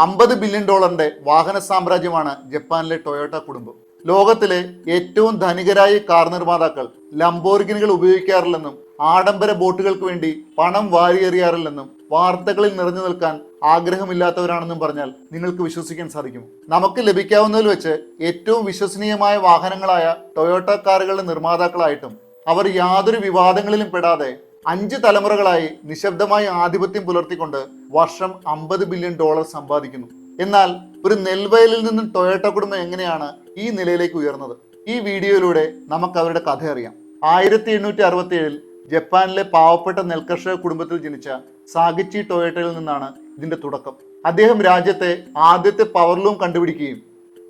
$50 billion വാഹന സാമ്രാജ്യമാണ് ജപ്പാനിലെ Toyota കുടുംബം. ലോകത്തിലെ ഏറ്റവും ധനികരായ കാർ നിർമ്മാതാക്കൾ ലംബോർഗിനികൾ ഉപയോഗിക്കാറില്ലെന്നും ആഡംബര ബോട്ടുകൾക്ക് വേണ്ടി പണം വാരിയെറിയാറില്ലെന്നും വാർത്തകളിൽ നിറഞ്ഞു നിൽക്കാൻ ആഗ്രഹമില്ലാത്തവരാണെന്നും പറഞ്ഞാൽ നിങ്ങൾക്ക് വിശ്വസിക്കാൻ സാധിക്കും. നമുക്ക് ലഭിക്കാവുന്നതിൽ വെച്ച് ഏറ്റവും വിശ്വസനീയമായ വാഹനങ്ങളായ ടൊയോട്ട കാറുകളുടെ നിർമ്മാതാക്കളായിട്ടും അവർ യാതൊരു വിവാദങ്ങളിലും പെടാതെ 5 തലമുറകളായി നിശബ്ദമായി ആധിപത്യം പുലർത്തിക്കൊണ്ട് വർഷം $50 ബില്യൺ സമ്പാദിക്കുന്നു. എന്നാൽ ഒരു നെൽവയലിൽ നിന്നും ടൊയോട്ട കുടുംബം എങ്ങനെയാണ് ഈ നിലയിലേക്ക് ഉയർന്നത്? ഈ വീഡിയോയിലൂടെ നമുക്ക് അവരുടെ കഥ അറിയാം. 1867 ജപ്പാനിലെ പാവപ്പെട്ട നെൽകർഷക കുടുംബത്തിൽ ജനിച്ച സാഗിച്ചി ടൊയോട്ടയിൽ നിന്നാണ് ഇതിന്റെ തുടക്കം. അദ്ദേഹം രാജ്യത്തെ ആദ്യത്തെ പവർലൂം കണ്ടുപിടിക്കുകയും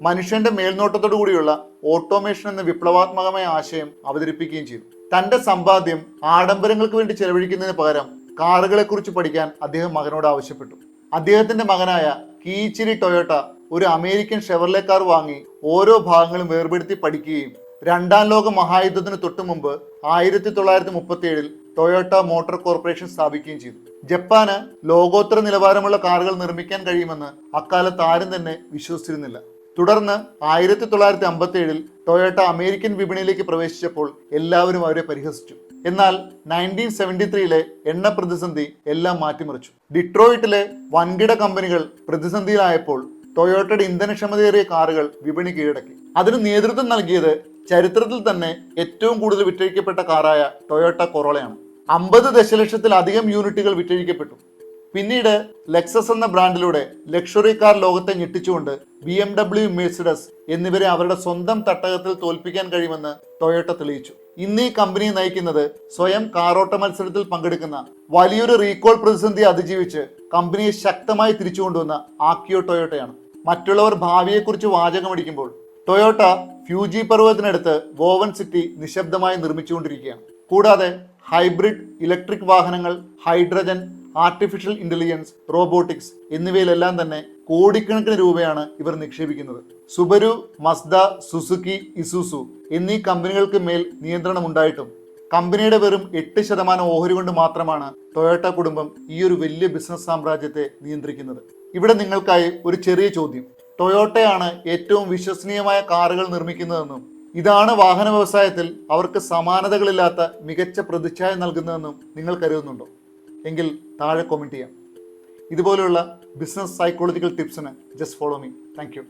മനുഷ്യന്റെ മേൽനോട്ടത്തോടു കൂടിയുള്ള ഓട്ടോമേഷൻ എന്ന വിപ്ലവാത്മകമായ ആശയം അവതരിപ്പിക്കുകയും ചെയ്തു. തന്റെ സമ്പാദ്യം ആഡംബരങ്ങൾക്ക് വേണ്ടി ചെലവഴിക്കുന്നതിന് പകരം കാറുകളെ കുറിച്ച് പഠിക്കാൻ അദ്ദേഹം മകനോട് ആവശ്യപ്പെട്ടു. അദ്ദേഹത്തിന്റെ മകനായ കീയിച്ചിരി ടൊയോട്ട ഒരു അമേരിക്കൻ ഷെവർലെ കാർ വാങ്ങി ഓരോ ഭാഗങ്ങളും വേർപെടുത്തി പഠിക്കുകയും രണ്ടാം ലോക മഹായുദ്ധത്തിന് തൊട്ടു മുമ്പ് 1937 ടൊയോട്ട മോട്ടോർ കോർപ്പറേഷൻ സ്ഥാപിക്കുകയും ചെയ്തു. ജപ്പാന് ലോകോത്തര നിലവാരമുള്ള കാറുകൾ നിർമ്മിക്കാൻ കഴിയുമെന്ന് അക്കാലത്ത് ആരും തന്നെ വിശ്വസിച്ചിരുന്നില്ല. തുടർന്ന് 1957 ടൊയോട്ട അമേരിക്കൻ വിപണിയിലേക്ക് പ്രവേശിച്ചപ്പോൾ എല്ലാവരും അവരെ പരിഹസിച്ചു. എന്നാൽ 1973 എണ്ണ പ്രതിസന്ധി എല്ലാം മാറ്റിമറിച്ചു. ഡിട്രോയിറ്റിലെ വൻകിട കമ്പനികൾ പ്രതിസന്ധിയിലായപ്പോൾ ടൊയോട്ടയുടെ ഇന്ധനക്ഷമതയേറിയ കാറുകൾ വിപണി കീഴടക്കി. അതിന് നേതൃത്വം നൽകിയത് ചരിത്രത്തിൽ തന്നെ ഏറ്റവും കൂടുതൽ വിറ്റഴിക്കപ്പെട്ട കാറായ ടൊയോട്ട കൊറോളയാണ്. 50 ദശലക്ഷത്തിലധികം യൂണിറ്റുകൾ വിറ്റഴിക്കപ്പെട്ടു. പിന്നീട് ലെക്സസ് എന്ന ബ്രാൻഡിലൂടെ ലക്ഷറി കാർ ലോകത്തെ ഞെട്ടിച്ചുകൊണ്ട് BMW, മെഴ്സിഡസ് എന്നിവരെ അവരുടെ സ്വന്തം തട്ടകത്തിൽ തോൽപ്പിക്കാൻ കഴിയുമെന്ന് ടൊയോട്ട തെളിയിച്ചു. ഇന്ന് ഈ കമ്പനിയെ നയിക്കുന്നത് സ്വയം കാറോട്ട മത്സരത്തിൽ പങ്കെടുക്കുന്ന വലിയൊരു റീകോൾ പ്രതിസന്ധി അതിജീവിച്ച് കമ്പനിയെ ശക്തമായി തിരിച്ചുകൊണ്ടുവന്ന ആക്കിയോ ടൊയോട്ടയാണ്. മറ്റുള്ളവർ ഭാവിയെക്കുറിച്ച് വാചകമടിക്കുമ്പോൾ ടൊയോട്ട ഫ്യൂജി പർവ്വതത്തിനടുത്ത് വോവൻ സിറ്റി നിശബ്ദമായി നിർമ്മിച്ചുകൊണ്ടിരിക്കുകയാണ്. കൂടാതെ ഹൈബ്രിഡ്, ഇലക്ട്രിക് വാഹനങ്ങൾ, ഹൈഡ്രജൻ, ആർട്ടിഫിഷ്യൽ ഇന്റലിജൻസ്, റോബോട്ടിക്സ് എന്നിവയിലെല്ലാം തന്നെ കോടിക്കണക്കിന് രൂപയാണ് ഇവർ നിക്ഷേപിക്കുന്നത്. സുബരു, മസ്ദ, സുസുക്കി, ഇസൂസു എന്നീ കമ്പനികൾക്ക് മേൽ നിയന്ത്രണമുണ്ടായിട്ടും കമ്പനിയുടെ വെറും 8% ഓഹരി കൊണ്ട് മാത്രമാണ് ടൊയോട്ട കുടുംബം ഈ ഒരു വലിയ ബിസിനസ് സാമ്രാജ്യത്തെ നിയന്ത്രിക്കുന്നത്. ഇവിടെ നിങ്ങൾക്കായി ഒരു ചെറിയ ചോദ്യം. ടൊയോട്ടയാണ് ഏറ്റവും വിശ്വസനീയമായ കാറുകൾ നിർമ്മിക്കുന്നതെന്നും ഇതാണ് വാഹന വ്യവസായത്തിൽ അവർക്ക് സമാനതകളില്ലാത്ത മികച്ച പ്രതിച്ഛായ നൽകുന്നതെന്നും നിങ്ങൾ കരുതുന്നുണ്ടോ? എങ്കിൽ താഴെ കമൻറ്റ് ചെയ്യാം. ഇതുപോലെയുള്ള ബിസിനസ് സൈക്കോളജിക്കൽ ടിപ്സിന് just follow me. Thank U.